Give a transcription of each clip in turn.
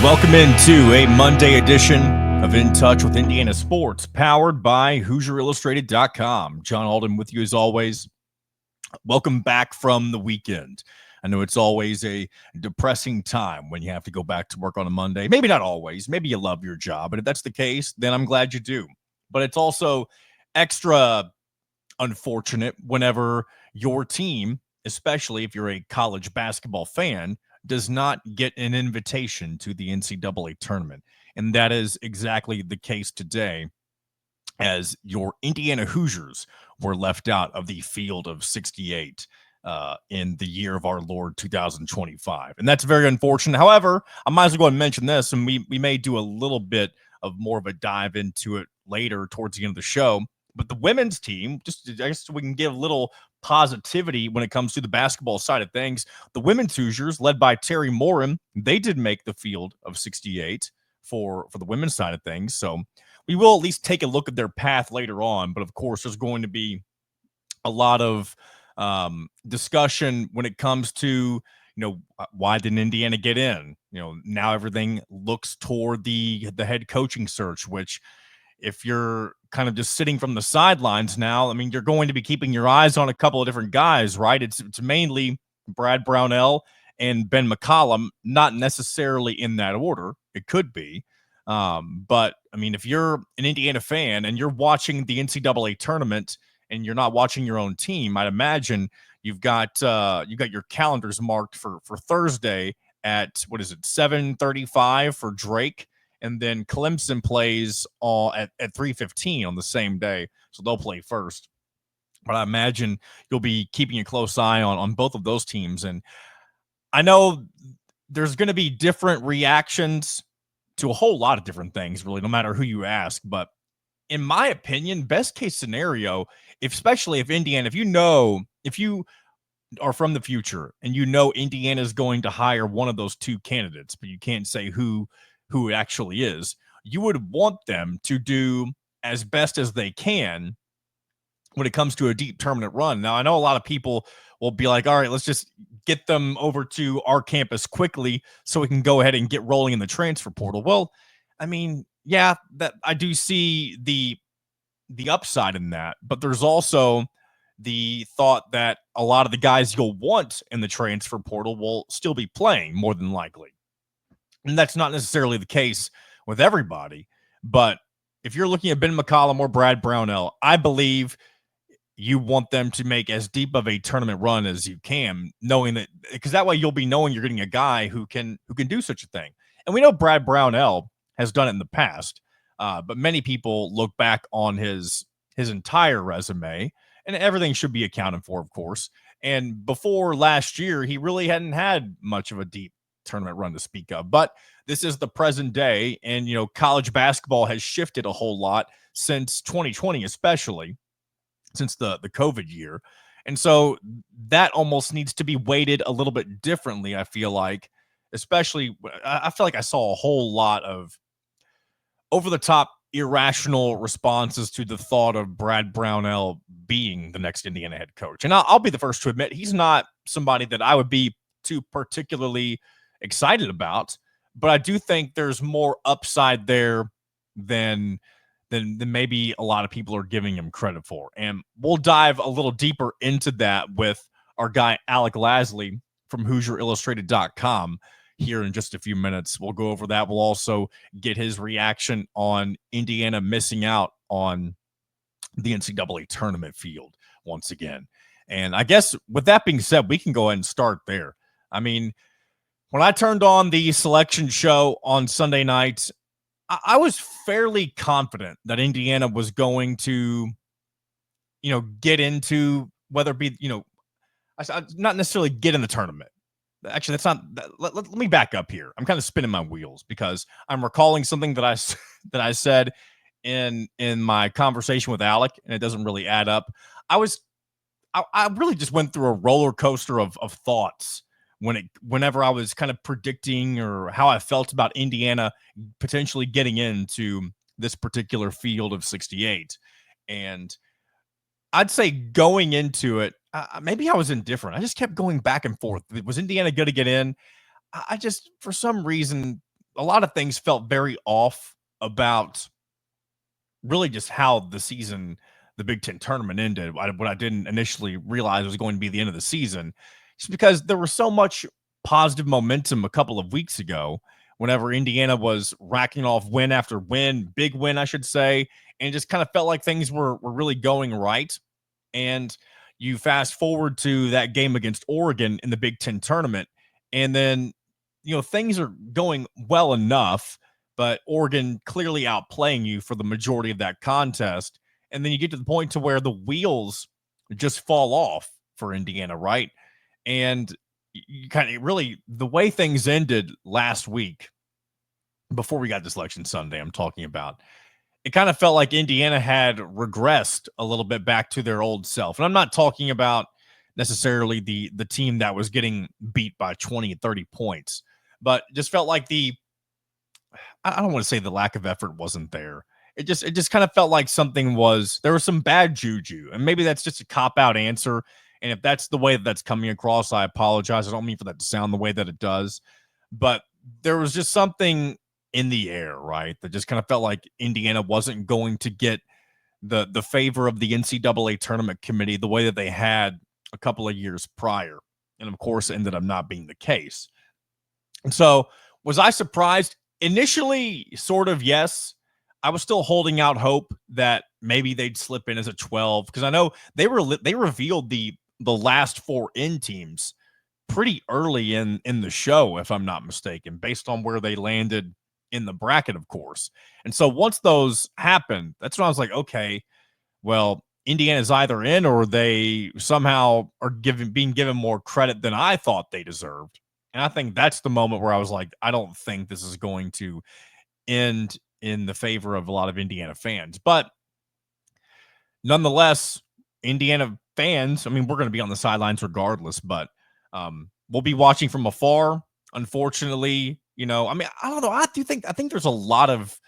Welcome into a Monday edition of In Touch with Indiana Sports, powered by HoosierIllustrated.com. John Alden with you as always. Welcome back from the weekend. I know it's always a depressing time when you have to go back to work on a Monday. Maybe not always. Maybe you love your job. And if that's the case, then I'm glad you do. But it's also extra unfortunate whenever your team, especially if you're a college basketball fan, does not get an invitation to the NCAA tournament. And that is exactly the case today, as your Indiana Hoosiers were left out of the field of 68 in the year of our Lord 2025. And that's very unfortunate. However, I might as well go ahead and mention this, and we may do a little bit of more of a dive into it later towards the end of the show. But the women's team, just I guess we can give a little positivity when it comes to the basketball side of things. The women's Hoosiers, led by Terry Morin, they did make the field of 68 for the women's side of things. So we will at least take a look at their path later on. But of course, there's going to be a lot of discussion when it comes to, why didn't Indiana get in? Now everything looks toward the head coaching search, which if you're kind of just sitting from the sidelines now, I mean, you're going to be keeping your eyes on a couple of different guys, right? It's mainly Brad Brownell and Ben McCollum, not necessarily in that order. It could be. But I mean, if you're an Indiana fan and you're watching the NCAA tournament and you're not watching your own team, I'd imagine you've got your calendars marked for Thursday at 7:35 for Drake. And then Clemson plays at 3:15 on the same day. So they'll play first. But I imagine you'll be keeping a close eye on both of those teams. And I know there's going to be different reactions to a whole lot of different things, really, no matter who you ask. But in my opinion, best case scenario, especially if Indiana, if you are from the future and Indiana is going to hire one of those two candidates, but you can't say who it actually is, you would want them to do as best as they can when it comes to a deep tournament run. Now, I know a lot of people will be like, all right, let's just get them over to our campus quickly so we can go ahead and get rolling in the transfer portal. Well, I mean, yeah, that I do see the upside in that, but there's also the thought that a lot of the guys you'll want in the transfer portal will still be playing, more than likely. And that's not necessarily the case with everybody. But if you're looking at Ben McCollum or Brad Brownell, I believe you want them to make as deep of a tournament run as you can, knowing that, because that way you'll be knowing you're getting a guy who can do such a thing. And we know Brad Brownell has done it in the past, but many people look back on his entire resume, and everything should be accounted for, of course. And before last year, he really hadn't had much of a deep tournament run to speak of. But this is the present day, and college basketball has shifted a whole lot since 2020, especially since the COVID year. And so that almost needs to be weighted a little bit differently, I feel like. Especially, I feel like I saw a whole lot of over-the-top irrational responses to the thought of Brad Brownell being the next Indiana head coach. And I'll be the first to admit he's not somebody that I would be too particularly excited about, but I do think there's more upside there than maybe a lot of people are giving him credit for. And we'll dive a little deeper into that with our guy Alec Lasley from HoosierIllustrated.com here in just a few minutes. We'll go over that. We'll also get his reaction on Indiana missing out on the NCAA tournament field once again. And I guess with that being said, we can go ahead and start there. I mean, when I turned on the selection show on Sunday night, I was fairly confident that Indiana was going to, get into, whether it be, not necessarily get in the tournament. Actually, that's not. Let me back up here. I'm kind of spinning my wheels because I'm recalling something that I said in my conversation with Alec, and it doesn't really add up. I really just went through a roller coaster of thoughts whenever I was kind of predicting or how I felt about Indiana potentially getting into this particular field of 68. And I'd say going into it, maybe I was indifferent. I just kept going back and forth. Was Indiana going to get in? I just, for some reason, a lot of things felt very off about really just how the Big Ten tournament ended. What I didn't initially realize was going to be the end of the season, just because there was so much positive momentum a couple of weeks ago whenever Indiana was racking off win after win, big win, I should say, and just kind of felt like things were really going right. And you fast forward to that game against Oregon in the Big Ten tournament, and then things are going well enough, but Oregon clearly outplaying you for the majority of that contest, and then you get to the point to where the wheels just fall off for Indiana, right? And you kind of really the way things ended last week before we got to Selection Sunday, I'm talking about, it kind of felt like Indiana had regressed a little bit back to their old self. And I'm not talking about necessarily the team that was getting beat by 20 and 30 points, but just felt like I don't want to say the lack of effort wasn't there. It just kind of felt like there was some bad juju. And maybe that's just a cop-out answer. And if that's the way that's coming across, I apologize. I don't mean for that to sound the way that it does. But there was just something in the air, right? That just kind of felt like Indiana wasn't going to get the favor of the NCAA tournament committee the way that they had a couple of years prior. And of course, it ended up not being the case. And so was I surprised? Initially, sort of, yes. I was still holding out hope that maybe they'd slip in as a 12, because I know they revealed the last 4 in teams pretty early in the show, if I'm not mistaken, based on where they landed in the bracket, of course. And so once those happened, that's when I was like, okay, well, Indiana's either in or they somehow are being given more credit than I thought they deserved. And I think that's the moment where I was like, I don't think this is going to end in the favor of a lot of Indiana fans. But nonetheless, Indiana fans, I mean, we're going to be on the sidelines regardless, but we'll be watching from afar. Unfortunately, I mean, I don't know. I think there's a lot of,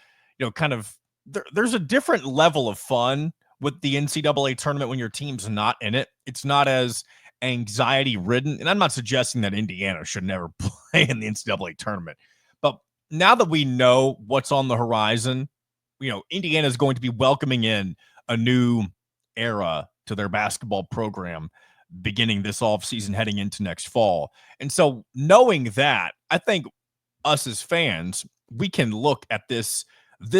there's a different level of fun with the NCAA tournament when your team's not in it. It's not as anxiety ridden. And I'm not suggesting that Indiana should never play in the NCAA tournament. But now that we know what's on the horizon, Indiana is going to be welcoming in a new era to their basketball program beginning this offseason, heading into next fall. And so knowing that, I think us as fans, we can look at this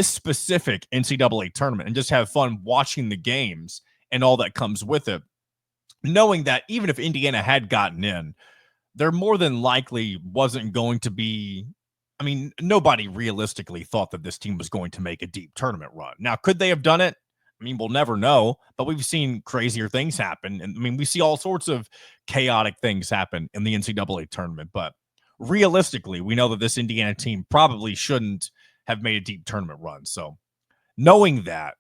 specific NCAA tournament and just have fun watching the games and all that comes with it, knowing that even if Indiana had gotten in, there more than likely wasn't going to be, I mean, nobody realistically thought that this team was going to make a deep tournament run. Now, could they have done it? I mean, we'll never know, but we've seen crazier things happen. And I mean, we see all sorts of chaotic things happen in the NCAA tournament, but realistically, we know that this Indiana team probably shouldn't have made a deep tournament run. So knowing that,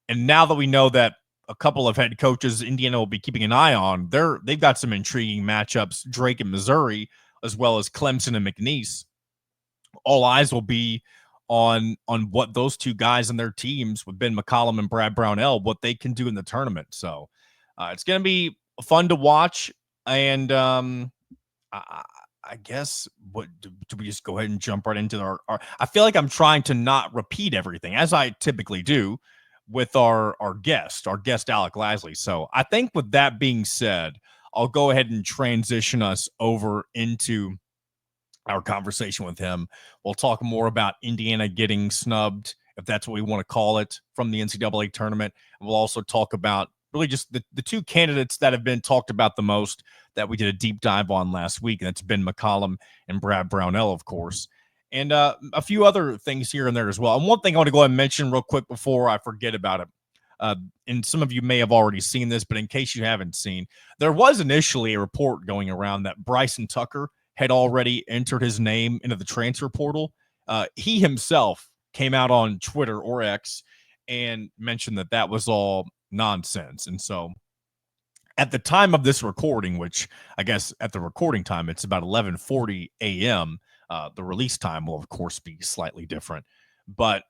and now that we know that a couple of head coaches Indiana will be keeping an eye on, they've got some intriguing matchups, Drake and Missouri, as well as Clemson and McNeese. All eyes will be on what those two guys and their teams with Ben McCollum and Brad Brownell, what they can do in the tournament. So it's going to be fun to watch. And I guest what do we just go ahead and jump right into our I feel like I'm trying to not repeat everything, as I typically do with our guest Alec Lasley. So I think with that being said, I'll go ahead and transition us over into our conversation with him. We'll talk more about Indiana getting snubbed, if that's what we want to call it, from the NCAA tournament. And we'll also talk about really just the 2 candidates that have been talked about the most that we did a deep dive on last week. And that's Ben McCollum and Brad Brownell, of course. And a few other things here and there as well. And one thing I want to go ahead and mention real quick before I forget about it. And some of you may have already seen this, but in case you haven't seen, there was initially a report going around that Bryson Tucker had already entered his name into the transfer portal. He himself came out on Twitter or X and mentioned that was all nonsense. And so at the time of this recording, which I guess at the recording time, it's about 11:40 a.m., the release time will, of course, be slightly different. But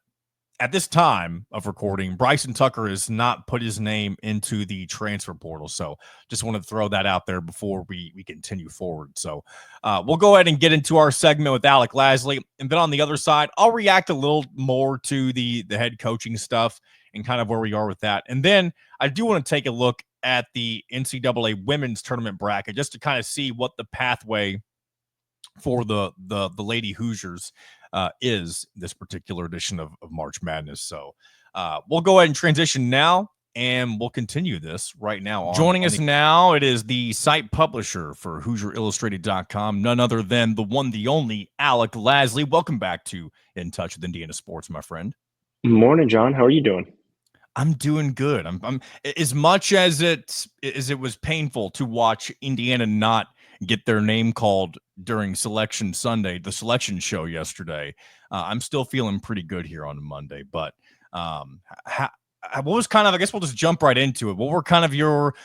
at this time of recording, Bryson Tucker has not put his name into the transfer portal. So just wanted to throw that out there before we continue forward. So we'll go ahead and get into our segment with Alec Lasley. And then on the other side, I'll react a little more to the head coaching stuff and kind of where we are with that. And then I do want to take a look at the NCAA women's tournament bracket just to kind of see what the pathway for the Lady Hoosiers is this particular edition of March Madness. So we'll go ahead and transition now, and we'll continue this right now. Joining us now, it is the site publisher for HoosierIllustrated.com, none other than the one, the only Alec Lasley. Welcome back to In Touch with Indiana Sports, my friend. Morning, John. How are you doing? I'm doing good. I'm as much as it was painful to watch Indiana not get their name called during Selection Sunday, the selection show yesterday. I'm still feeling pretty good here on Monday. But what was kind of, I guess we'll just jump right into it. What were kind of your,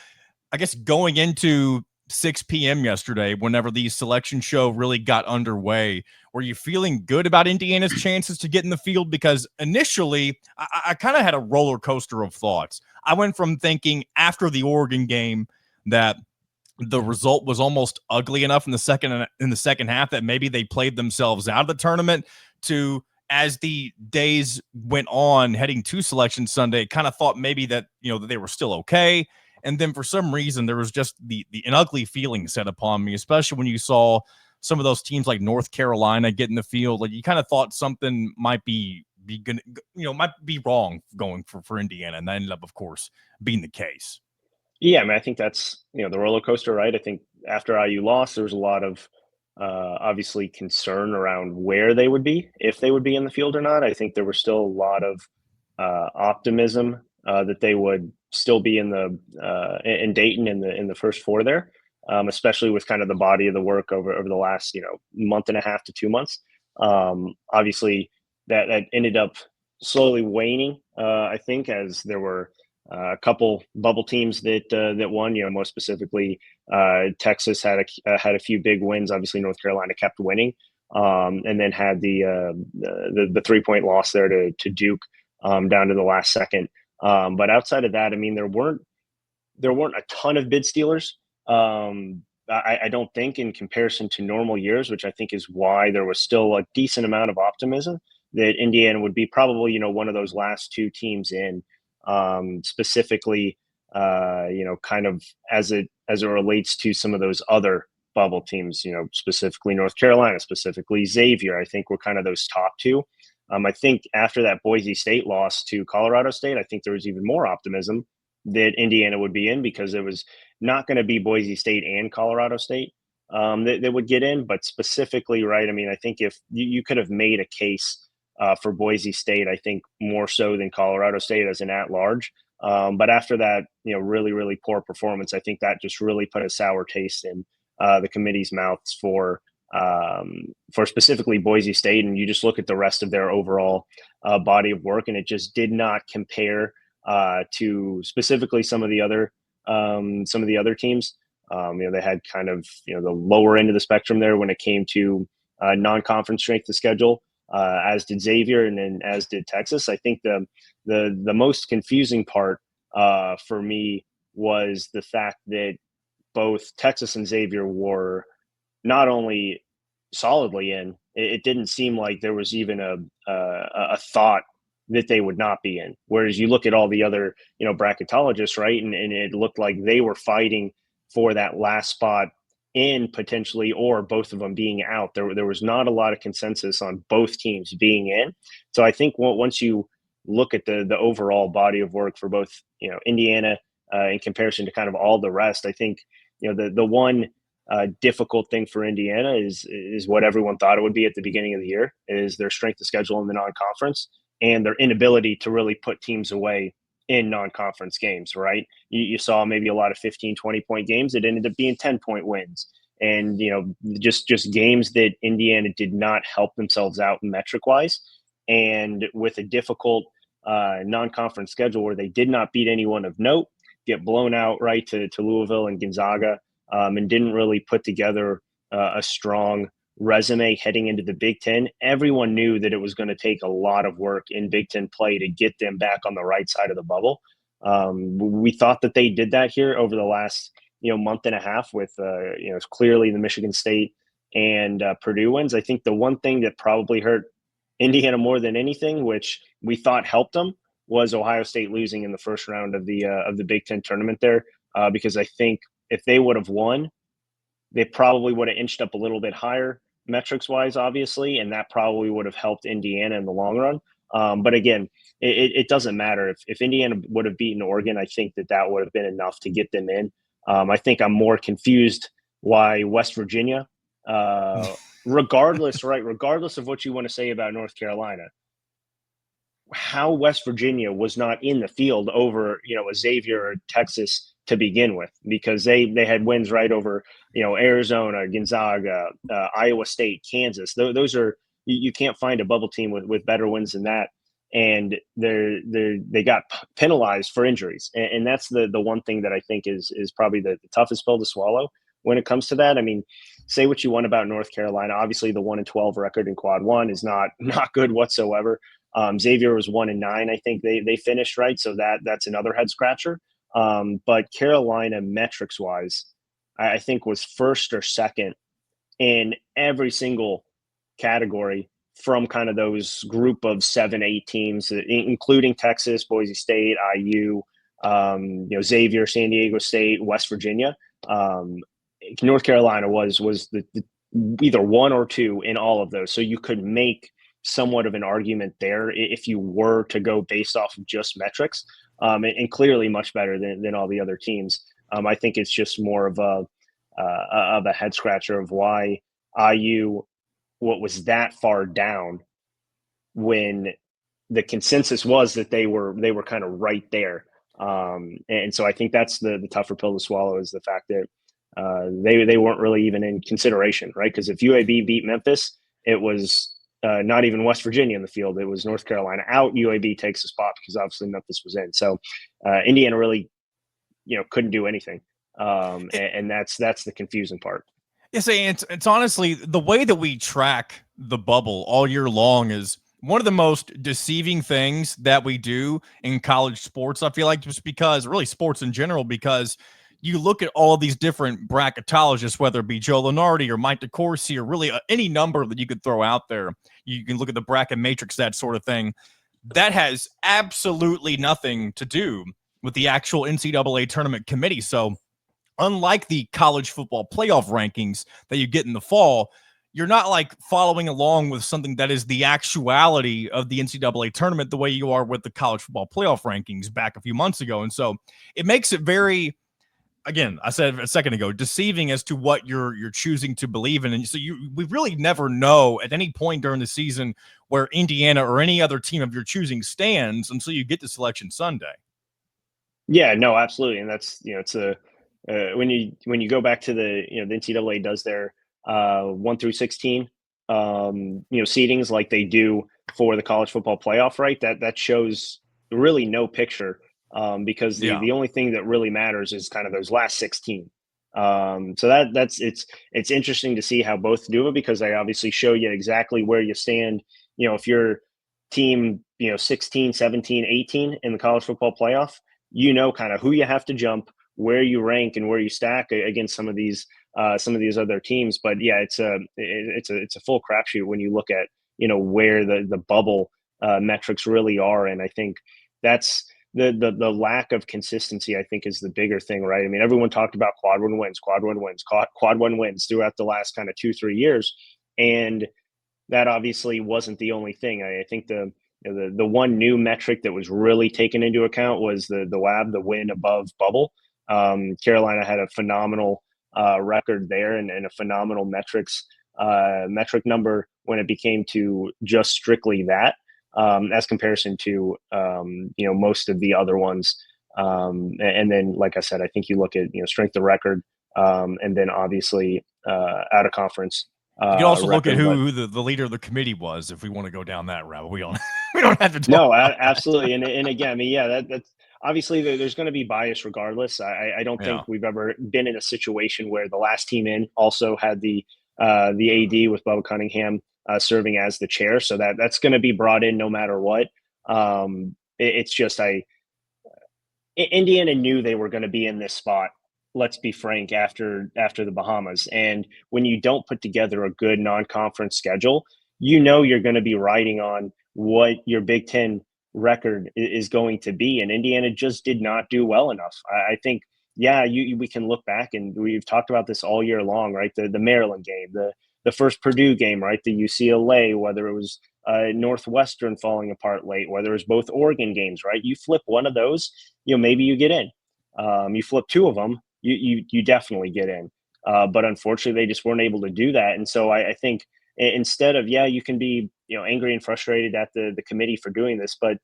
I guess, going into 6 p.m. yesterday, whenever the selection show really got underway, were you feeling good about Indiana's chances to get in the field? Because initially, I kind of had a roller coaster of thoughts. I went from thinking after the Oregon game that the result was almost ugly enough in the second half that maybe they played themselves out of the tournament, to, as the days went on heading to Selection Sunday, kind of thought maybe that, that they were still okay. And then for some reason, there was just an ugly feeling set upon me, especially when you saw some of those teams like North Carolina get in the field. Like, you kind of thought something might be good, might be wrong going for Indiana. And that ended up, of course, being the case. Yeah, I mean, I think that's, the roller coaster, right? I think after IU lost, there was a lot of obviously concern around where they would be, if they would be in the field or not. I think there was still a lot of optimism that they would still be in Dayton in the first four there, especially with kind of the body of the work over the last month and a half to 2 months. Obviously, that ended up slowly waning. I think, as there were a couple bubble teams that won. Most specifically, Texas had a few big wins. Obviously, North Carolina kept winning, and then had the 3-point loss there to Duke down to the last second. But outside of that, I mean, there weren't a ton of bid stealers. I don't think, in comparison to normal years, which I think is why there was still a decent amount of optimism that Indiana would be probably one of those last two teams in. Specifically, kind of as it relates to some of those other bubble teams, specifically North Carolina, specifically Xavier. I think we're kind of those top two. I think after that Boise State loss to Colorado State, I think there was even more optimism that Indiana would be in, because it was not going to be Boise State and Colorado State that would get in. But specifically, right, I mean, I think if you could have made a case for Boise State, I think more so than Colorado State as an at-large. But after that, really, really poor performance, I think that just really put a sour taste in the committee's mouths for specifically Boise State. And you just look at the rest of their overall body of work, and it just did not compare to specifically some of the other teams. They had kind of the lower end of the spectrum there when it came to non-conference strength of schedule. As did Xavier, and then as did Texas. I think the most confusing part for me was the fact that both Texas and Xavier were not only solidly in, it didn't seem like there was even a thought that they would not be in. Whereas you look at all the other bracketologists, right, and it looked like they were fighting for that last spot in, potentially, or both of them being out. There was not a lot of consensus on both teams being in. So I think once you look at the overall body of work for both Indiana in comparison to kind of all the rest, I think the one difficult thing for Indiana is what everyone thought it would be at the beginning of the year, is their strength of schedule in the non-conference and their inability to really put teams away in non-conference games, right? You saw maybe a lot of 15, 20-point games that ended up being 10-point wins. And, just games that Indiana did not help themselves out metric-wise. And with a difficult non-conference schedule where they did not beat anyone of note, get blown out right to Louisville and Gonzaga, and didn't really put together a strong resume heading into the Big Ten, everyone knew that it was going to take a lot of work in Big Ten play to get them back on the right side of the bubble. We thought that they did that here over the last month and a half with clearly the Michigan State and Purdue wins. I think the one thing that probably hurt Indiana more than anything, which we thought helped them, was Ohio State losing in the first round of the Big Ten tournament there, because I think if they would have won, they probably would have inched up a little bit higher metrics wise, obviously, and that probably would have helped Indiana in the long run. But again, it doesn't matter. If Indiana would have beaten Oregon, I think that would have been enough to get them in. I think I'm more confused why West Virginia, regardless of what you want to say about North Carolina, how West Virginia was not in the field over a Xavier or Texas to begin with, because they had wins right over Arizona, Gonzaga, Iowa State, Kansas. Those are, you can't find a bubble team with better wins than that, and they got penalized for injuries, and that's the one thing that I think is probably the toughest pill to swallow when it comes to that. I mean, say what you want about North Carolina, obviously the 1-12 record in Quad One is not good whatsoever. Xavier was 1-9, I think they finished, right, so that's another head scratcher. But Carolina, metrics wise, I think was first or second in every single category from kind of those group of 7-8 teams, including Texas, Boise State, IU, Xavier, San Diego State, West Virginia. North Carolina was the either 1 or 2 in all of those, so you could make somewhat of an argument there if you were to go based off of just metrics, and clearly much better than all the other teams. I think it's just more of a head scratcher of why IU was that far down when the consensus was that they were kind of right there. And so I think that's the tougher pill to swallow, is the fact that they weren't really even in consideration, right? Because if UAB beat Memphis, it was not even West Virginia in the field. It was North Carolina out. UAB takes a spot because obviously Memphis was in. So Indiana really, couldn't do anything. And that's the confusing part. Yes, it's honestly the way that we track the bubble all year long is one of the most deceiving things that we do in college sports. I feel like just because, really sports in general, because you look at all these different bracketologists, whether it be Joe Lunardi or Mike DeCourcy or really any number that you could throw out there. You can look at the bracket matrix, that sort of thing. That has absolutely nothing to do with the actual NCAA tournament committee. So unlike the college football playoff rankings that you get in the fall, you're not like following along with something that is the actuality of the NCAA tournament the way you are with the college football playoff rankings back a few months ago. And so it makes it very, again, I said a second ago, deceiving as to what you're choosing to believe in. And so we really never know at any point during the season where Indiana or any other team of your choosing stands until you get to Selection Sunday. Yeah, no, absolutely. And that's, it's when you go back to the NCAA does their 1 through 16 seedings like they do for the college football playoff, right? That shows really no picture, because the only thing that really matters is kind of those last 16. So that's it's interesting to see how both do it, because they obviously show you exactly where you stand. If you're team 16, 17, 18 in the college football playoff, kind of who you have to jump, where you rank, and where you stack against some of these other teams. But yeah, it's a full crapshoot when you look at where the bubble metrics really are, and I think that's the lack of consistency, I think, is the bigger thing, right? I mean, everyone talked about quad one wins throughout the last kind of 2-3 years, and that obviously wasn't the only thing. I think the one new metric that was really taken into account was the WAB, the win above bubble. Carolina had a phenomenal record there, and a phenomenal metric number when it became to just strictly that, as comparison to most of the other ones. And then, like I said, I think you look at strength of record, and then obviously out of conference. You can also look at who the leader of the committee was, if we want to go down that route. We don't we don't have to talk. No, absolutely. And again, I mean, yeah, that's obviously there's going to be bias regardless. I don't think we've ever been in a situation where the last team in also had the the AD with Bubba Cunningham serving as the chair. So that's going to be brought in no matter what. It's just Indiana knew they were going to be in this spot. Let's be frank, after the Bahamas, and when you don't put together a good non-conference schedule, you're going to be riding on what your Big Ten record is going to be, and Indiana just did not do well enough. I think, yeah, we can look back, and we've talked about this all year long, right? The Maryland game, the first Purdue game, right? The UCLA, whether it was Northwestern falling apart late, whether it was both Oregon games, right? You flip one of those, maybe you get in. You flip two of them, you definitely get in. But unfortunately, they just weren't able to do that. And so I think instead of, you can be angry and frustrated at the committee for doing this, but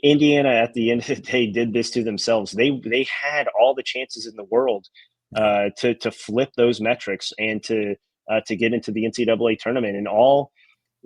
Indiana at the end of the day did this to themselves. They had all the chances in the world to flip those metrics and to get into the NCAA tournament, and all.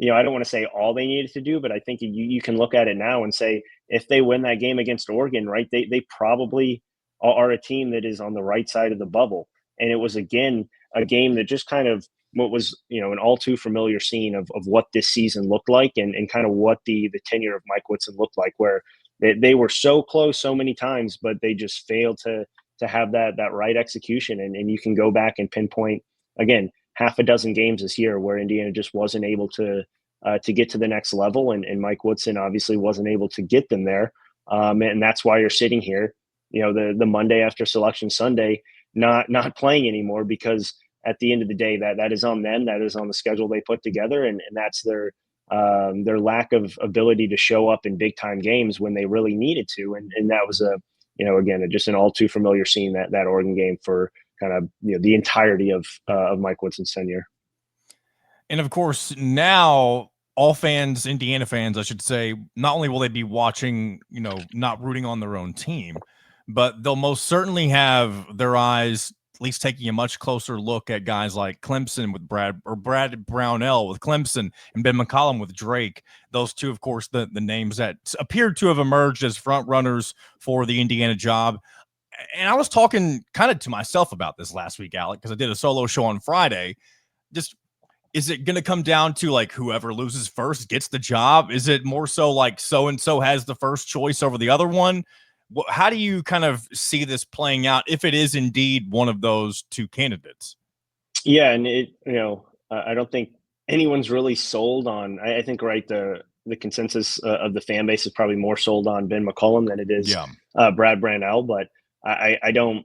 I don't want to say all they needed to do, but I think you can look at it now and say if they win that game against Oregon, right, they probably are a team that is on the right side of the bubble. And it was, again, a game that just kind of what was, an all too familiar scene of what this season looked like, and kind of what the tenure of Mike Woodson looked like, where they were so close so many times, but they just failed to have that right execution. And you can go back and pinpoint, again, half a dozen games this year where Indiana just wasn't able to get to the next level, and Mike Woodson obviously wasn't able to get them there, and that's why you're sitting here, the Monday after Selection Sunday, not playing anymore, because at the end of the day, that is on them, that is on the schedule they put together, and that's their lack of ability to show up in big time games when they really needed to, and that was again, just an all too familiar scene, that Oregon game for kind of the entirety of Mike Woodson's tenure. And of course, now all fans, Indiana fans, I should say, not only will they be watching, not rooting on their own team, but they'll most certainly have their eyes at least taking a much closer look at guys like Clemson with Brad Brownell with Clemson and Ben McCollum with Drake. Those two, of course, the names that appeared to have emerged as front runners for the Indiana job. And I was talking kind of to myself about this last week, Alec, because I did a solo show on Friday. Just, is it going to come down to like whoever loses first gets the job? Is it more so like so-and-so has the first choice over the other one? How do you kind of see this playing out if it is indeed one of those two candidates? Yeah, and I don't think anyone's really sold on. I think, right, the consensus of the fan base is probably more sold on Ben McCollum than it is Brad Brownell. But I don't.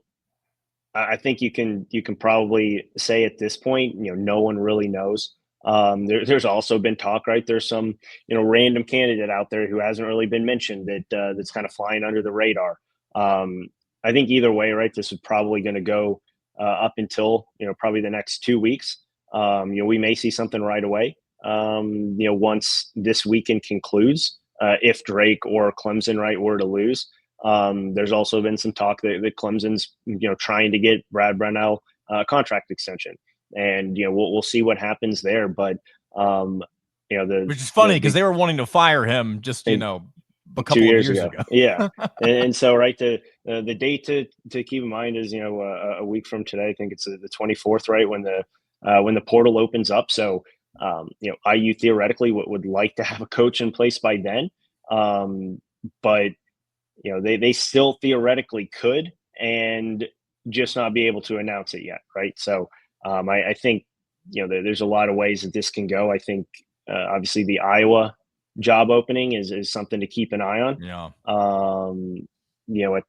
I think you can probably say at this point, no one really knows. There's also been talk, right? There's some, random candidate out there who hasn't really been mentioned that's kind of flying under the radar. I think either way, right? This is probably going to go up until, probably the next 2 weeks. We may see something right away. Once this weekend concludes, if Drake or Clemson, right, were to lose. There's also been some talk that Clemson's, trying to get Brad Brownell a contract extension, and we'll see what happens there. But which is funny because they were wanting to fire him just a couple 2 years ago. Yeah, and so, right, the date to keep in mind is a week from today. I think it's the 24th, right, when the portal opens up. So IU theoretically would like to have a coach in place by then, but they still theoretically could, and just not be able to announce it yet, right? So I think there's a lot of ways that this can go. I think obviously the Iowa job opening is something to keep an eye on. Yeah.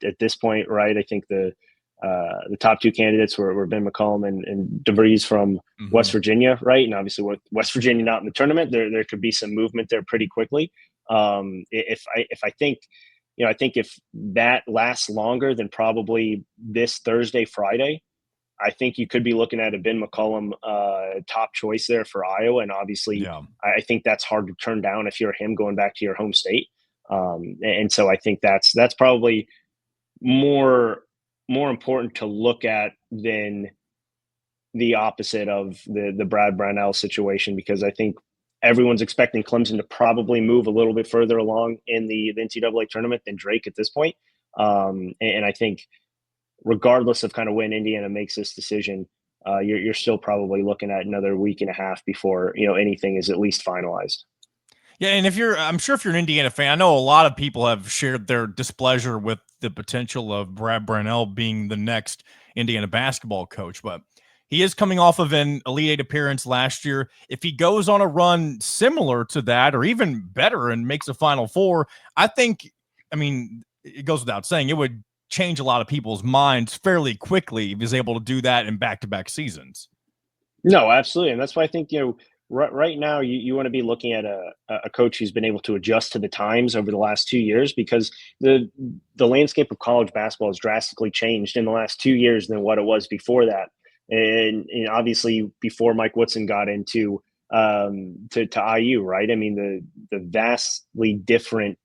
At this point, right, I think the top two candidates were Ben McCollum and DeVries from West Virginia, right? And obviously with West Virginia not in the tournament, there could be some movement there pretty quickly. I think if that lasts longer than probably this Thursday, Friday, I think you could be looking at a Ben McCollum top choice there for Iowa. And obviously, I think that's hard to turn down if you're him going back to your home state. And so I think that's probably more important to look at than the opposite of the Brad Brownell situation, because I think everyone's expecting Clemson to probably move a little bit further along in the NCAA tournament than Drake at this point. And I think regardless of kind of when Indiana makes this decision, you're still probably looking at another week and a half before anything is at least finalized. Yeah, and I'm sure if you're an Indiana fan, I know a lot of people have shared their displeasure with the potential of Brad Brownell being the next Indiana basketball coach, but he is coming off of an Elite Eight appearance last year. If he goes on a run similar to that or even better and makes a Final Four, I mean, it goes without saying, it would change a lot of people's minds fairly quickly if he's able to do that in back-to-back seasons. No, absolutely, and that's why I think right now you want to be looking at a coach who's been able to adjust to the times over the last 2 years, because the landscape of college basketball has drastically changed in the last 2 years than what it was before that, and obviously before Mike Woodson got into to IU, right? I mean the vastly different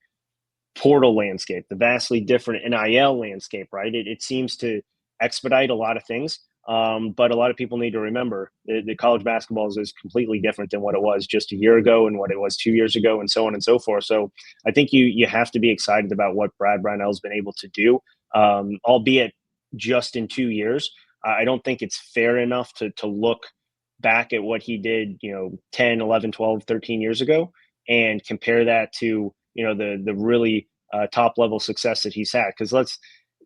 portal landscape, the vastly different NIL landscape, right? It seems to expedite a lot of things. But a lot of people need to remember that college basketball is completely different than what it was just a year ago and what it was 2 years ago, and so on and so forth. So I think you have to be excited about what Brad Brownell's been able to do, albeit just in 2 years. I don't think it's fair enough to look back at what he did, 10, 11, 12, 13 years ago and compare that to, the really top level success that he's had. Because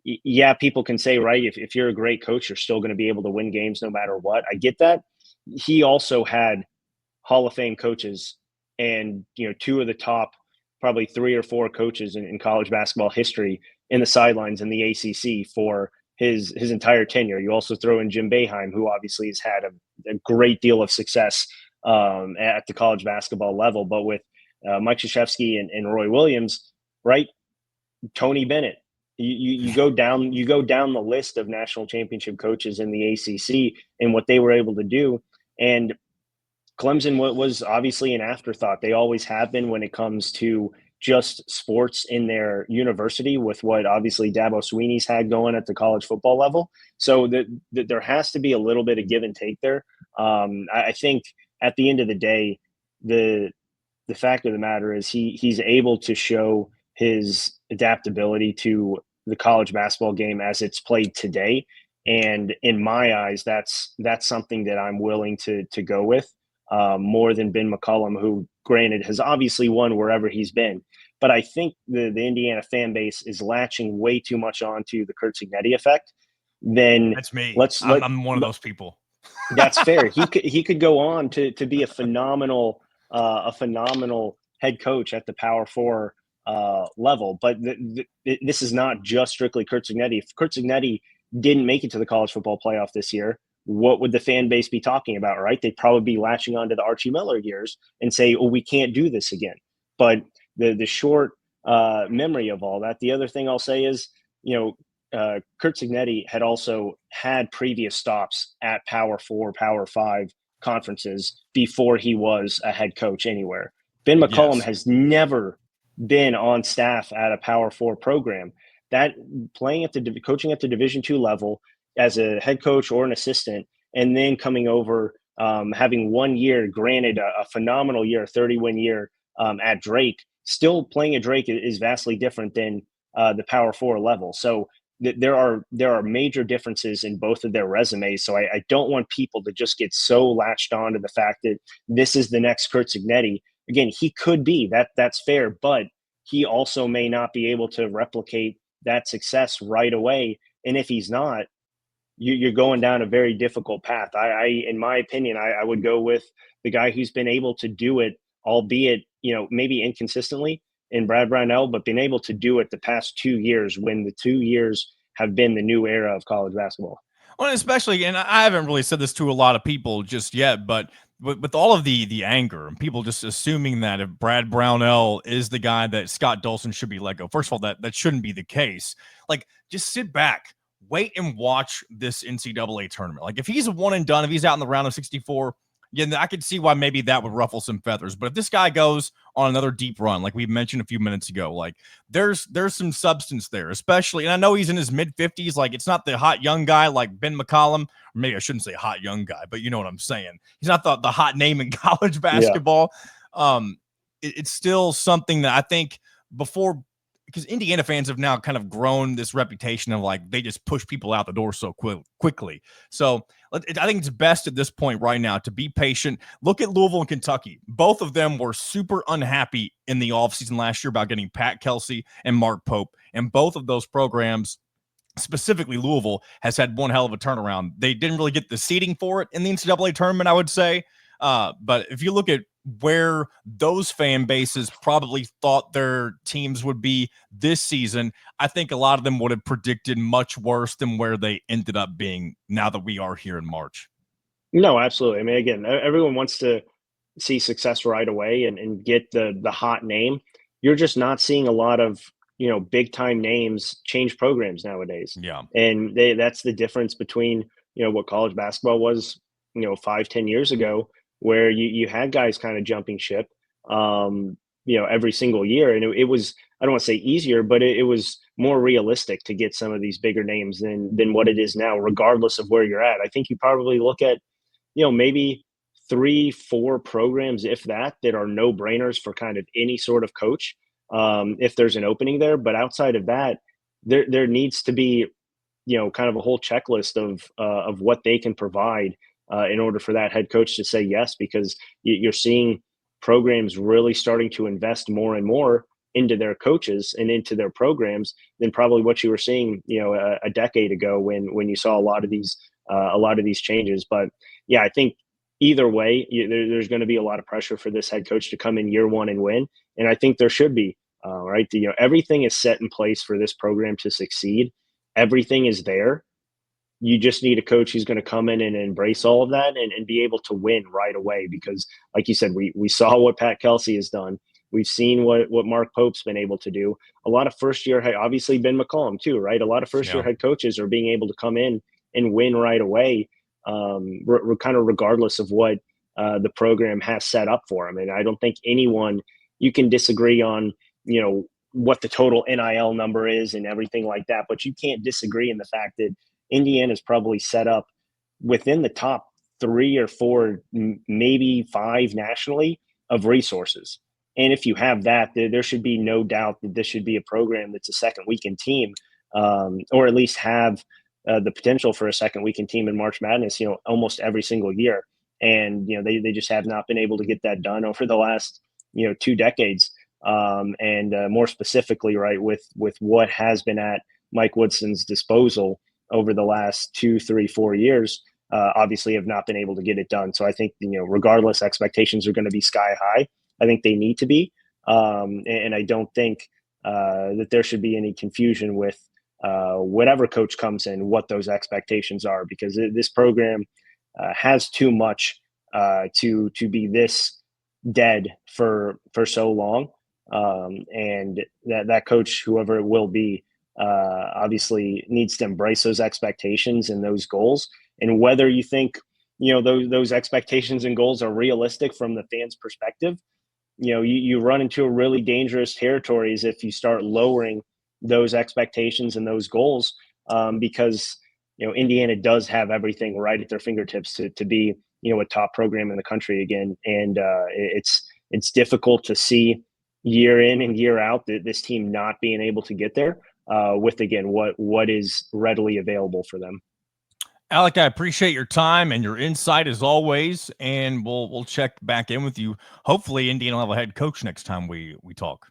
yeah, people can say, right, if you're a great coach, you're still going to be able to win games no matter what. I get that. He also had Hall of Fame coaches and, two of the top probably 3 or 4 coaches in college basketball history in the sidelines in the ACC for his entire tenure. You also throw in Jim Boeheim, who obviously has had a great deal of success at the college basketball level. But with Mike Krzyzewski and Roy Williams, right, Tony Bennett, you go down the list of national championship coaches in the ACC and what they were able to do. And Clemson was obviously an afterthought. They always have been when it comes to just sports in their university, with what obviously Dabo Swinney's had going at the college football level. So there has to be a little bit of give and take there. I think at the end of the day, the fact of the matter is he's able to show his adaptability to the college basketball game as it's played today. And in my eyes, that's something that I'm willing to go with more than Ben McCollum, who granted has obviously won wherever he's been. But I think the Indiana fan base is latching way too much onto the Curt Cignetti effect. Then that's me. I'm one of those people. That's fair. He could go on to be a phenomenal head coach at the Power Four level. But this is not just strictly Curt Cignetti. If Curt Cignetti didn't make it to the college football playoff this year, what would the fan base be talking about, right? They'd probably be latching onto the Archie Miller years and say, oh, we can't do this again. But the short memory of all that. The other thing I'll say is, Curt Cignetti had also had previous stops at Power 4, Power 5 conferences before he was a head coach anywhere. Ben McCollum has never been on staff at a Power 4 program. That coaching at the Division II level as a head coach or an assistant, and then coming over, having 1 year, granted a phenomenal year, 30-win year at Drake, still playing at Drake is vastly different than the Power 4 level. So there are major differences in both of their resumes. So I don't want people to just get so latched on to the fact that this is the next Curt Cignetti. Again, he could be, that's fair, but he also may not be able to replicate that success right away. And if he's not, you're going down a very difficult path. In my opinion, I would go with the guy who's been able to do it, albeit, maybe inconsistently, in Brad Brownell, but been able to do it the past 2 years, when the 2 years have been the new era of college basketball. Well, especially, and I haven't really said this to a lot of people just yet, but with all of the anger and people just assuming that if Brad Brownell is the guy that Scott Dolson should be let go. First of all, that shouldn't be the case. Like, just sit back, wait and watch this NCAA tournament. Like, if he's a one and done, if he's out in the round of 64, yeah, I could see why maybe that would ruffle some feathers. But if this guy goes on another deep run, like we mentioned a few minutes ago, like there's some substance there, especially, and I know he's in his mid-50s. Like, it's not the hot young guy like Ben McCollum, or maybe I shouldn't say hot young guy, but you know what I'm saying. He's not the hot name in college basketball. Yeah. It's still something that I think before, because Indiana fans have now kind of grown this reputation of like they just push people out the door so quickly. So I think it's best at this point right now to be patient. Look at Louisville and Kentucky. Both of them were super unhappy in the offseason last year about getting Pat Kelsey and Mark Pope. And both of those programs, specifically Louisville, has had one hell of a turnaround. They didn't really get the seeding for it in the NCAA tournament, I would say. But if you look at where those fan bases probably thought their teams would be this season, I think a lot of them would have predicted much worse than where they ended up being now that we are here in March. No, absolutely. I mean, again, everyone wants to see success right away and get the hot name. You're just not seeing a lot of, big time names change programs nowadays. Yeah. And that's the difference between, what college basketball was, 5-10 years ago, where you had guys kind of jumping ship, every single year. And it was, I don't want to say easier, but it was more realistic to get some of these bigger names than what it is now, regardless of where you're at. I think you probably look at, maybe 3-4 programs, if that are no brainers for kind of any sort of coach, if there's an opening there. But outside of that, there needs to be, kind of a whole checklist of what they can provide in order for that head coach to say yes, because you're seeing programs really starting to invest more and more into their coaches and into their programs than probably what you were seeing, a decade ago when you saw a lot of these changes. But yeah, I think either way, there's going to be a lot of pressure for this head coach to come in year one and win. And I think there should be, right? Everything is set in place for this program to succeed. Everything is there. You just need a coach who's going to come in and embrace all of that and be able to win right away. Because like you said, we saw what Pat Kelsey has done. We've seen what Mark Pope's been able to do. A lot of first year, obviously Ben McCollum too, right? A lot of first year head coaches are being able to come in and win right away, kind of regardless of what the program has set up for them. And I don't think anyone, you can disagree on, what the total NIL number is and everything like that, but you can't disagree in the fact that Indiana's probably set up within the top 3 or 4, maybe 5 nationally of resources. And if you have that, there should be no doubt that this should be a program that's a second weekend team, or at least have the potential for a second weekend team in March Madness, almost every single year. And, they just have not been able to get that done over the last, 2 decades. And more specifically, right, with what has been at Mike Woodson's disposal over the last 2, 3, 4 years, obviously have not been able to get it done. So I think, regardless, expectations are going to be sky high. I think they need to be. And I don't think that there should be any confusion with whatever coach comes in, what those expectations are, because this program has too much to be this dead for so long. And that coach, whoever it will be, obviously needs to embrace those expectations and those goals. And whether you think, those expectations and goals are realistic from the fans' perspective, you run into a really dangerous territories if you start lowering those expectations and those goals, because, Indiana does have everything right at their fingertips to be, a top program in the country again. And it's difficult to see year in and year out that this team not being able to get there with, again, what is readily available for them. Alec, I appreciate your time and your insight as always, and we'll check back in with you. Hopefully, Indiana will have a head coach next time we talk.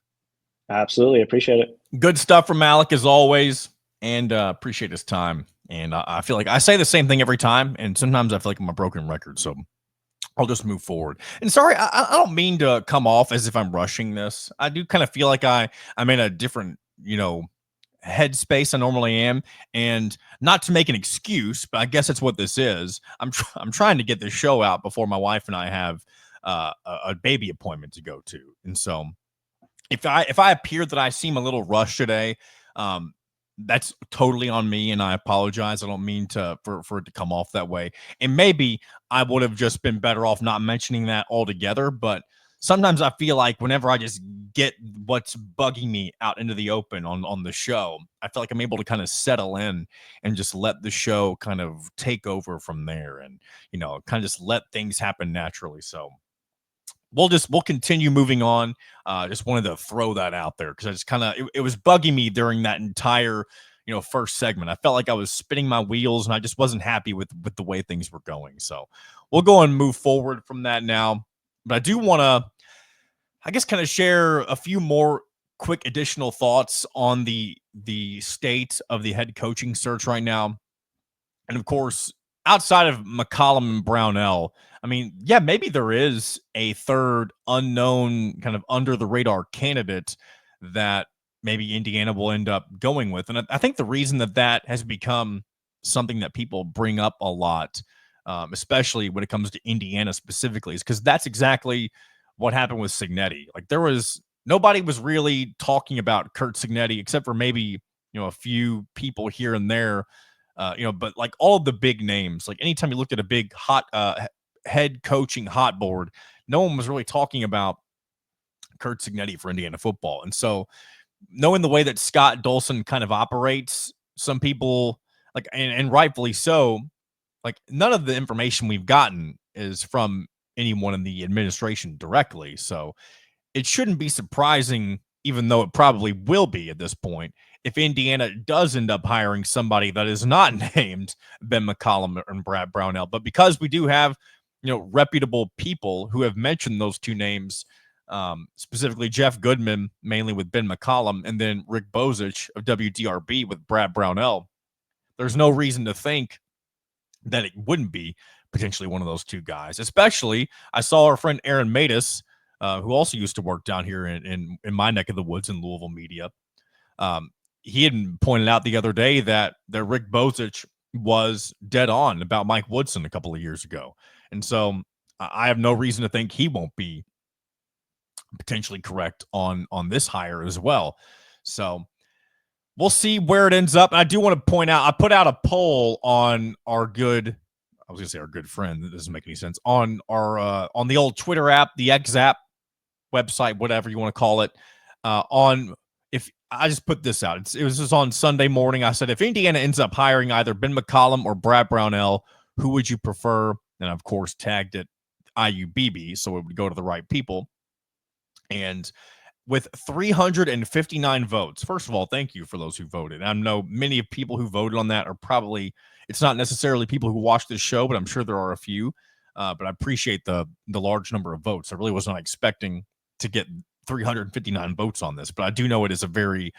Absolutely, appreciate it. Good stuff from Alec as always, and appreciate his time. And I feel like I say the same thing every time, and sometimes I feel like I'm a broken record, so I'll just move forward. And sorry, I don't mean to come off as if I'm rushing this. I do kind of feel like I'm in a different, headspace I normally am, and not to make an excuse, but I guess that's what this is. I'm trying to get this show out before my wife and I have a baby appointment to go to, and so if I appear that I seem a little rushed today, that's totally on me, and I apologize. I don't mean for it to come off that way, and maybe I would have just been better off not mentioning that altogether, but sometimes I feel like whenever I just get what's bugging me out into the open on the show, I feel like I'm able to kind of settle in and just let the show kind of take over from there, and kind of just let things happen naturally. So we'll continue moving on. Just wanted to throw that out there because I just kind of it was bugging me during that entire first segment. I felt like I was spinning my wheels and I just wasn't happy with the way things were going. So we'll go and move forward from that now. But I do want to, I guess, kind of share a few more quick additional thoughts on the state of the head coaching search right now. And of course, outside of McCollum and Brownell, I mean, yeah, maybe there is a third unknown kind of under the radar candidate that maybe Indiana will end up going with. And I think the reason that has become something that people bring up a lot, especially when it comes to Indiana specifically, is because that's exactly what happened with Cignetti. Like nobody was really talking about Kurt Cignetti except for maybe, a few people here and there. But like all of the big names, like anytime you looked at a big hot head coaching hot board, no one was really talking about Kurt Cignetti for Indiana football. And so knowing the way that Scott Dolson kind of operates, some people like, and rightfully so, like none of the information we've gotten is from anyone in the administration directly. So it shouldn't be surprising, even though it probably will be at this point, if Indiana does end up hiring somebody that is not named Ben McCollum and Brad Brownell. But because we do have, reputable people who have mentioned those two names, specifically Jeff Goodman, mainly with Ben McCollum, and then Rick Bozich of WDRB with Brad Brownell, there's no reason to think that it wouldn't be potentially one of those two guys. Especially, I saw our friend Aaron Matus, who also used to work down here in my neck of the woods in Louisville media. He had pointed out the other day that Rick Bozich was dead on about Mike Woodson a couple of years ago. And so I have no reason to think he won't be potentially correct on this hire as well. So we'll see where it ends up. And I do want to point out, I put out a poll on our good friend. That doesn't make any sense. On our on the old Twitter app, the X app, website, whatever you want to call it. If I just put this out, it was just on Sunday morning. I said, if Indiana ends up hiring either Ben McCollum or Brad Brownell, who would you prefer? And of course, tagged it IUBB, so it would go to the right people. And with 359 votes, first of all, thank you for those who voted. I know many of people who voted on that are probably, it's not necessarily people who watch this show, but I'm sure there are a few. But I appreciate the large number of votes. I really was not expecting to get 359 votes on this, but I do know it is a very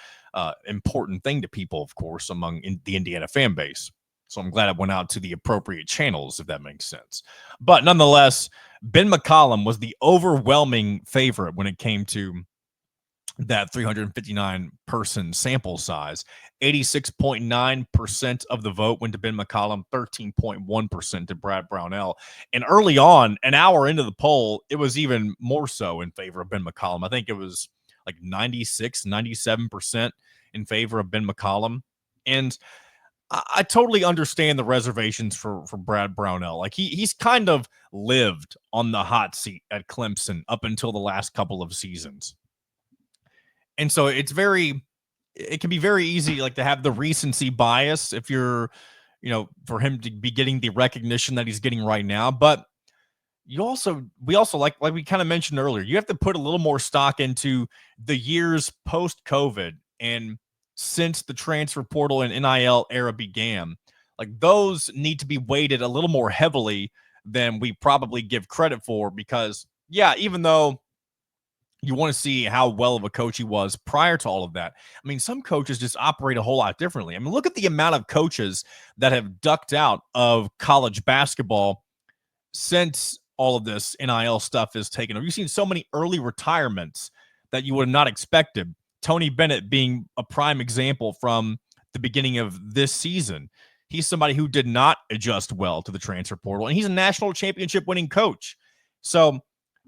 important thing to people, of course, among the Indiana fan base. So I'm glad it went out to the appropriate channels, if that makes sense. But nonetheless, Ben McCollum was the overwhelming favorite when it came to that 359 person sample size. 86.9% of the vote went to Ben McCollum, 13.1% to Brad Brownell. And early on, an hour into the poll, it was even more so in favor of Ben McCollum. I think it was like 96, 97% in favor of Ben McCollum. And I totally understand the reservations for Brad Brownell. Like he's kind of lived on the hot seat at Clemson up until the last couple of seasons. And so it can be very easy like to have the recency bias if you're, for him to be getting the recognition that he's getting right now. But we also like we kind of mentioned earlier, you have to put a little more stock into the years post-COVID and since the transfer portal and NIL era began. Like those need to be weighted a little more heavily than we probably give credit for, because yeah, even though you want to see how well of a coach he was prior to all of that, I mean, some coaches just operate a whole lot differently. I mean, look at the amount of coaches that have ducked out of college basketball since all of this NIL stuff is taken over. You've seen so many early retirements that you would have not expected. Tony Bennett being a prime example from the beginning of this season. He's somebody who did not adjust well to the transfer portal, and he's a national championship winning coach. So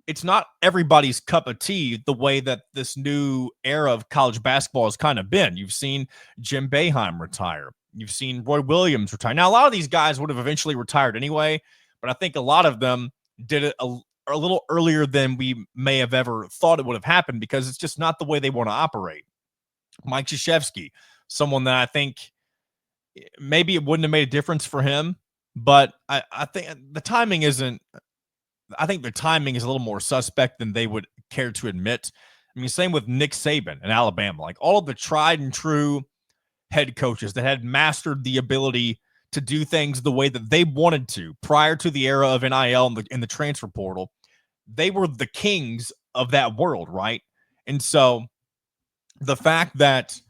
it's not everybody's cup of tea the way that this new era of college basketball has kind of been. You've seen Jim Boeheim retire. You've seen Roy Williams retire. Now, a lot of these guys would have eventually retired anyway, but I think a lot of them did it a little earlier than we may have ever thought it would have happened, because it's just not the way they want to operate. Mike Krzyzewski, someone that I think maybe it wouldn't have made a difference for him, but I think the timing isn't I think the timing is a little more suspect than they would care to admit. I mean, same with Nick Saban in Alabama. Like all of the tried and true head coaches that had mastered the ability to do things the way that they wanted to prior to the era of NIL and the transfer portal, they were the kings of that world, right? And so the fact that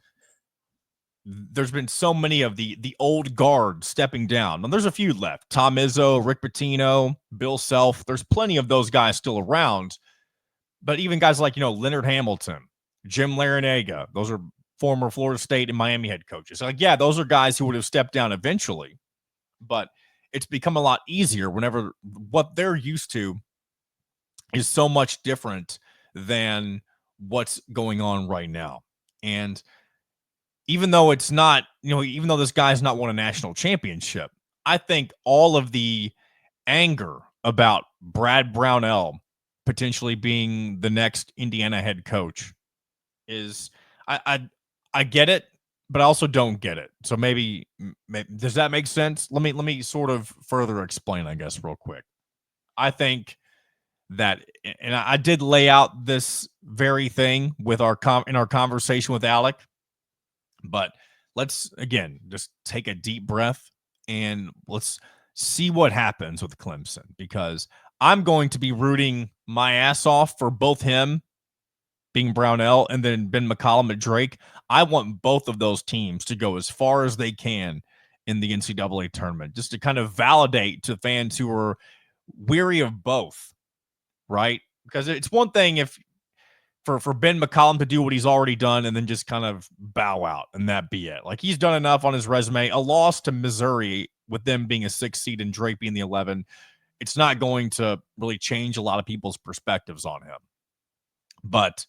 there's been so many of the old guard stepping down. And there's a few left. Tom Izzo, Rick Pitino, Bill Self. There's plenty of those guys still around. But even guys like, Leonard Hamilton, Jim Larinaga, those are former Florida State and Miami head coaches. Like, yeah, those are guys who would have stepped down eventually. But it's become a lot easier whenever what they're used to is so much different than what's going on right now. And even though it's not, even though this guy's not won a national championship, I think all of the anger about Brad Brownell potentially being the next Indiana head coach is, I get it, but I also don't get it. So maybe does that make sense? Let me sort of further explain, I guess, real quick. I think that, and I did lay out this very thing with in our conversation with Alec. But let's, again, just take a deep breath and let's see what happens with Clemson, because I'm going to be rooting my ass off for both him being Brownell and then Ben McCollum at Drake. I want both of those teams to go as far as they can in the NCAA tournament, just to kind of validate to fans who are weary of both, right? Because it's one thing if for Ben McCollum to do what he's already done and then just kind of bow out and that be it. Like, he's done enough on his resume. A loss to Missouri with them being a 6 seed and Drake being the 11, it's not going to really change a lot of people's perspectives on him. But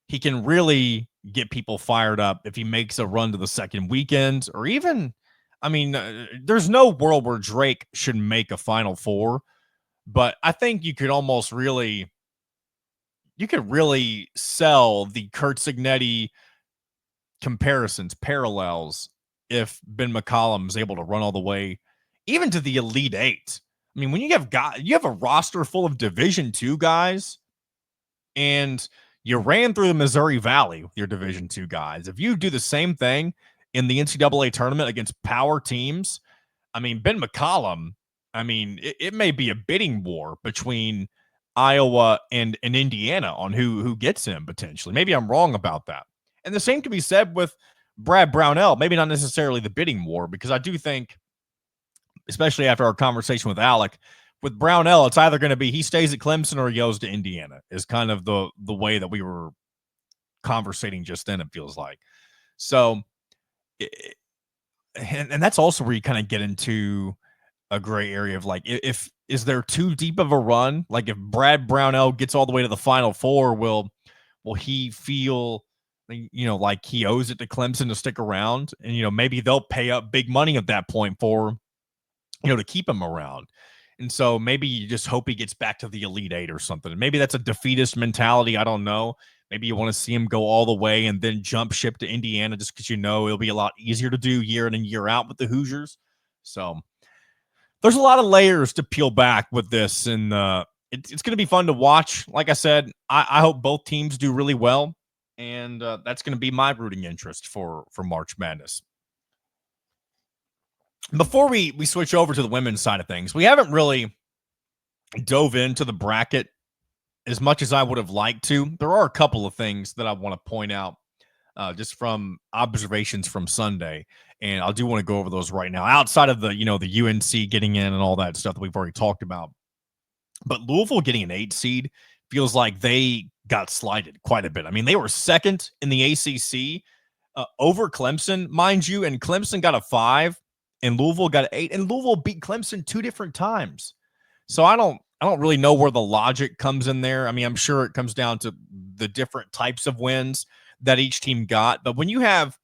he can really get people fired up if he makes a run to the second weekend, or even, there's no world where Drake should make a Final Four, but I think you could almost really sell the Kurt Signetti comparisons, parallels, if Ben McCollum's able to run all the way, even to the Elite Eight. I mean, when you have a roster full of Division II guys, and you ran through the Missouri Valley with your Division II guys. If you do the same thing in the NCAA tournament against power teams, Ben McCollum, it may be a bidding war between Iowa and Indiana on who gets him potentially. Maybe I'm wrong about that. And the same can be said with Brad Brownell. Maybe not necessarily the bidding war, because I do think, especially after our conversation with Alec, with Brownell, it's either going to be he stays at Clemson or he goes to Indiana, is kind of the way that we were conversating just then, it feels like. So, and that's also where you kind of get into a gray area of like, is there too deep of a run? Like, if Brad Brownell gets all the way to the Final Four, will he feel, like he owes it to Clemson to stick around? And, maybe they'll pay up big money at that point for, to keep him around. And so maybe you just hope he gets back to the Elite Eight or something. Maybe that's a defeatist mentality. I don't know. Maybe you want to see him go all the way and then jump ship to Indiana just because it'll be a lot easier to do year in and year out with the Hoosiers. So there's a lot of layers to peel back with this, and it's going to be fun to watch. Like I said, I hope both teams do really well, and that's going to be my rooting interest for March Madness. Before we switch over to the women's side of things, we haven't really dove into the bracket as much as I would have liked to. There are a couple of things that I want to point out just from observations from Sunday, and I do want to go over those right now, outside of the the UNC getting in and all that stuff that we've already talked about. But Louisville getting an 8 seed feels like they got slighted quite a bit. They were second in the ACC over Clemson, mind you, and Clemson got a 5. And Louisville got an 8, and Louisville beat Clemson 2 different times. So I don't really know where the logic comes in there. I'm sure it comes down to the different types of wins that each team got. But when you have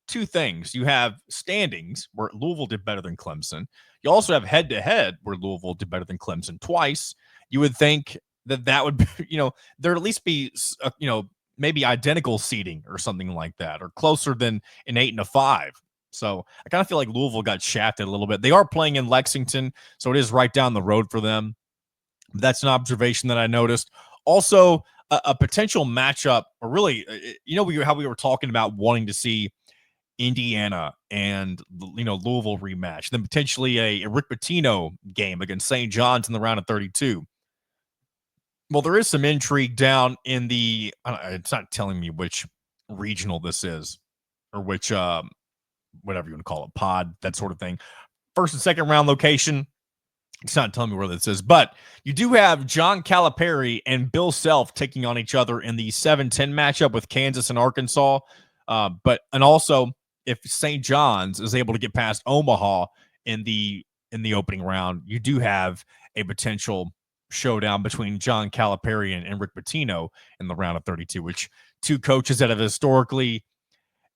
two things, you have standings where Louisville did better than Clemson. You also have head-to-head where Louisville did better than Clemson twice. You would think that would be, there'd at least be, maybe identical seeding or something like that, or closer than an 8 and a 5. So I kind of feel like Louisville got shafted a little bit. They are playing in Lexington, so it is right down the road for them. That's an observation that I noticed. Also, a potential matchup, or really, how we were talking about wanting to see Indiana and Louisville rematch, then potentially a Rick Pitino game against St. John's in the round of 32. Well, there is some intrigue down in it's not telling me which regional this is, or which whatever you want to call it, pod, that sort of thing. First and second round location. It's not telling me where this is, but you do have John Calipari and Bill Self taking on each other in the 7-10 matchup with Kansas and Arkansas. And also, if St. John's is able to get past Omaha in the opening round, you do have a potential showdown between John Calipari and Rick Pitino in the round of 32, which two coaches that have historically,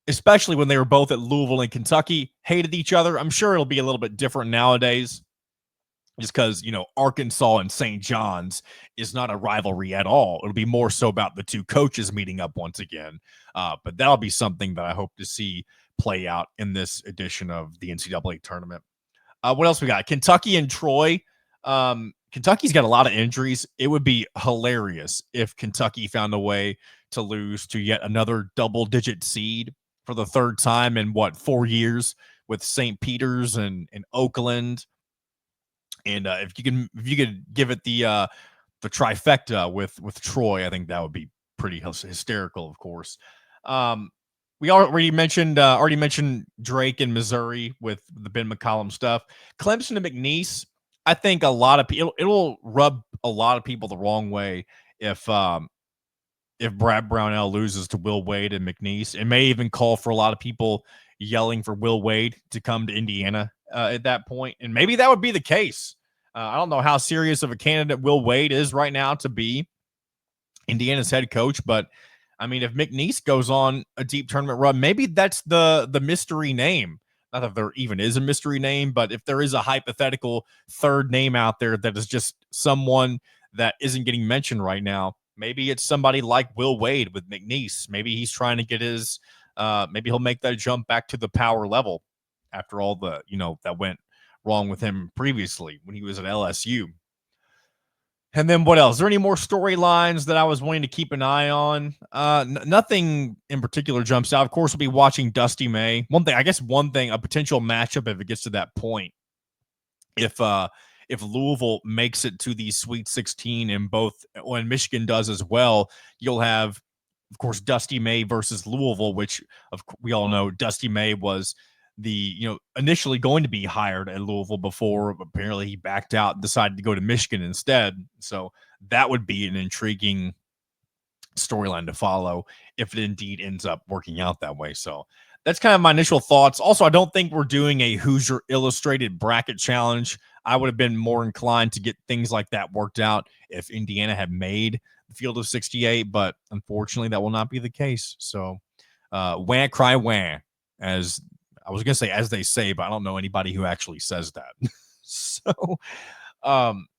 especially when they were both at Louisville and Kentucky, hated each other. I'm sure it'll be a little bit different nowadays, just because, Arkansas and St. John's is not a rivalry at all. It'll be more so about the two coaches meeting up once again. But that'll be something that I hope to see play out in this edition of the NCAA tournament. What else we got? Kentucky and Troy. Kentucky's got a lot of injuries. It would be hilarious if Kentucky found a way to lose to yet another double-digit seed for the third time in 4 years with St. Peter's and Oakland. And if you could give it the trifecta with Troy, I think that would be pretty hysterical. Of course, we already mentioned Drake in Missouri with the Ben McCollum stuff. Clemson and McNeese. I think a lot of people, it'll rub a lot of people the wrong way if Brad Brownell loses to Will Wade and McNeese. It may even call for a lot of people yelling for Will Wade to come to Indiana at that point. And maybe that would be the case. I don't know how serious of a candidate Will Wade is right now to be Indiana's head coach, but I mean, if McNeese goes on a deep tournament run, maybe that's the mystery name. Not that there even is a mystery name, but if there is a hypothetical third name out there that is just someone that isn't getting mentioned right now, maybe it's somebody like Will Wade with McNeese. Maybe he's trying to get his, maybe he'll make that jump back to the power level after all the, that went wrong with him previously when he was at LSU. And then what else? Is there any more storylines that I was wanting to keep an eye on? Nothing in particular jumps out. Of course, we'll be watching Dusty May. One thing, a potential matchup if it gets to that point. If Louisville makes it to the Sweet 16 and Michigan does as well, you'll have, of course, Dusty May versus Louisville, which we all know Dusty May was initially going to be hired at Louisville before apparently he backed out and decided to go to Michigan instead. So that would be an intriguing storyline to follow if it indeed ends up working out that way. So that's kind of my initial thoughts. Also, I don't think we're doing a Hoosier Illustrated bracket challenge. I would have been more inclined to get things like that worked out if Indiana had made the field of 68, but unfortunately that will not be the case. So wah, cry, wah, as I was going to say, as they say, but I don't know anybody who actually says that. So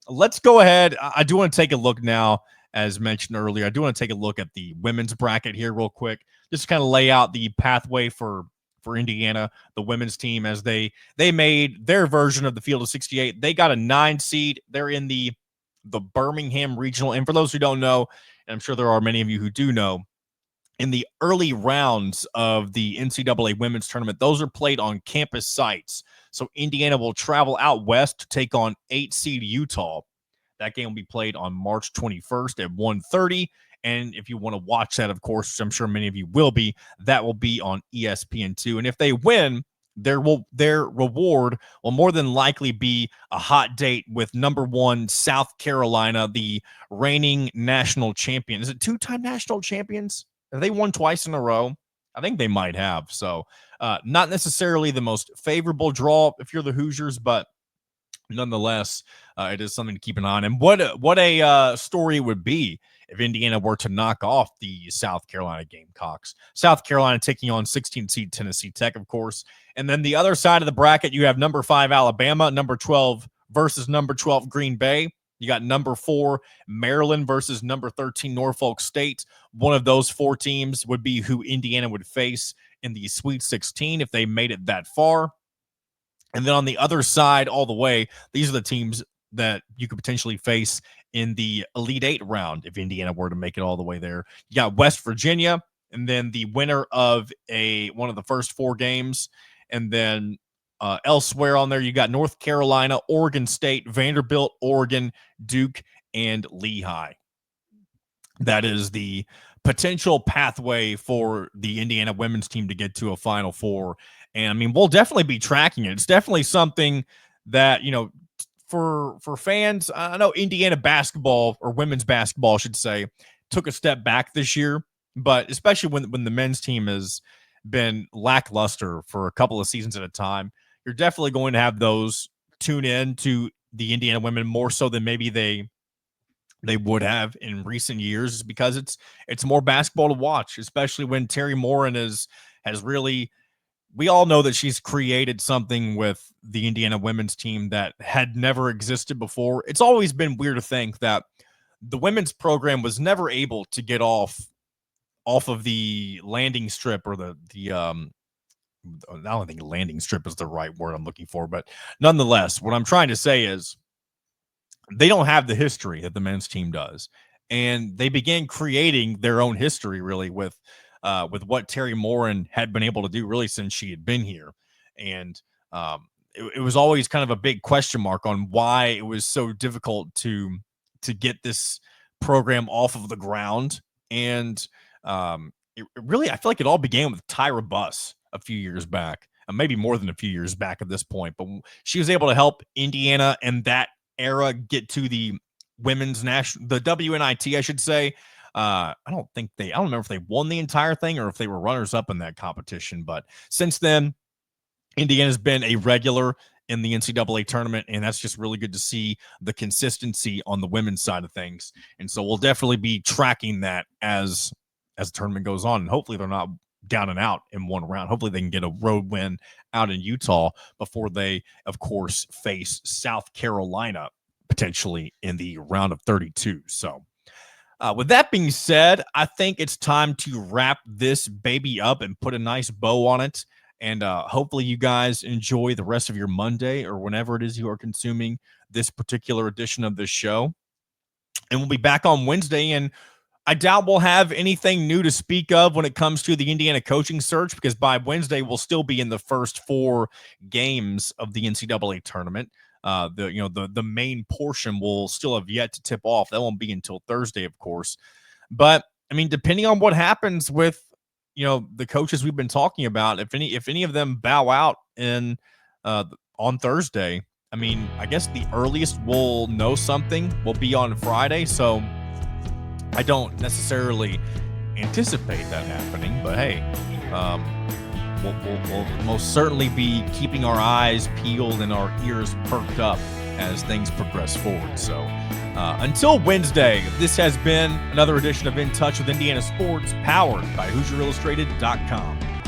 let's go ahead. I do want to take a look now, as mentioned earlier. I do want to take a look at the women's bracket here real quick, just to kind of lay out the pathway for Indiana, the women's team, as they made their version of the field of 68. They got a 9 seed. They're in the Birmingham regional. And for those who don't know, and I'm sure there are many of you who do know, in the early rounds of the NCAA women's tournament, those are played on campus sites. So Indiana will travel out west to take on 8 seed Utah. That game will be played on March 21st at 1:30. And if you want to watch that, of course, which I'm sure many of you will be, that will be on ESPN2. And if they win, their reward will more than likely be a hot date with number 1 South Carolina, the reigning national champion. Is it 2-time national champions? Have they won twice in a row? I think they might have. So not necessarily the most favorable draw if you're the Hoosiers, but nonetheless, it is something to keep an eye on. And what a story it would be if Indiana were to knock off the South Carolina Gamecocks. South Carolina taking on 16th seed Tennessee Tech, of course. And then the other side of the bracket, you have number 5 Alabama, number 12 versus number 12 Green Bay. You got number 4 Maryland versus number 13 Norfolk State. One of those 4 teams would be who Indiana would face in the Sweet 16 if they made it that far. And then on the other side, all the way, these are the teams that you could potentially face in the Elite Eight round if Indiana were to make it all the way there. You got West Virginia, and then the winner of one of the first 4 games, and then elsewhere on there, you got North Carolina, Oregon State, Vanderbilt, Oregon, Duke, and Lehigh. That is the potential pathway for the Indiana women's team to get to a Final Four. And I mean, we'll definitely be tracking it. It's definitely something that, for fans, I know Indiana basketball, or women's basketball, I should say, took a step back this year, but especially when the men's team has been lackluster for a couple of seasons at a time, you're definitely going to have those tune in to the Indiana women more so than maybe they would have in recent years, because it's more basketball to watch, especially when Terry Morin has really, we all know that she's created something with the Indiana women's team that had never existed before. It's always been weird to think that the women's program was never able to get off of the landing strip, or the I don't think landing strip is the right word I'm looking for, but nonetheless, what I'm trying to say is they don't have the history that the men's team does, and they began creating their own history really with what Terry Morin had been able to do really since she had been here. And it was always kind of a big question mark on why it was so difficult to get this program off of the ground. And it really, I feel like it all began with Tyra Buss a few years back, maybe more than a few years back at this point, but she was able to help Indiana and that era get to the women's national, the WNIT, I should say. I don't remember if they won the entire thing or if they were runners up in that competition, but since then, Indiana's been a regular in the NCAA tournament, and that's just really good to see the consistency on the women's side of things. And so we'll definitely be tracking that as the tournament goes on, and hopefully they're not down and out in one round. Hopefully they can get a road win out in Utah before they, of course, face South Carolina potentially in the round of 32. So with that being said, I think it's time to wrap this baby up and put a nice bow on it. And hopefully you guys enjoy the rest of your Monday, or whenever it is you are consuming this particular edition of this show. And we'll be back on Wednesday, and I doubt we'll have anything new to speak of when it comes to the Indiana coaching search, because by Wednesday we'll still be in the first 4 games of the NCAA tournament. The main portion will still have yet to tip off. That won't be until Thursday, of course. But I mean, depending on what happens with the coaches we've been talking about, if any of them bow out on Thursday, I mean, I guess the earliest we'll know something will be on Friday. So I don't necessarily anticipate that happening, but hey, we'll most certainly be keeping our eyes peeled and our ears perked up as things progress forward. So until Wednesday, this has been another edition of In Touch with Indiana Sports, powered by HoosierIllustrated.com.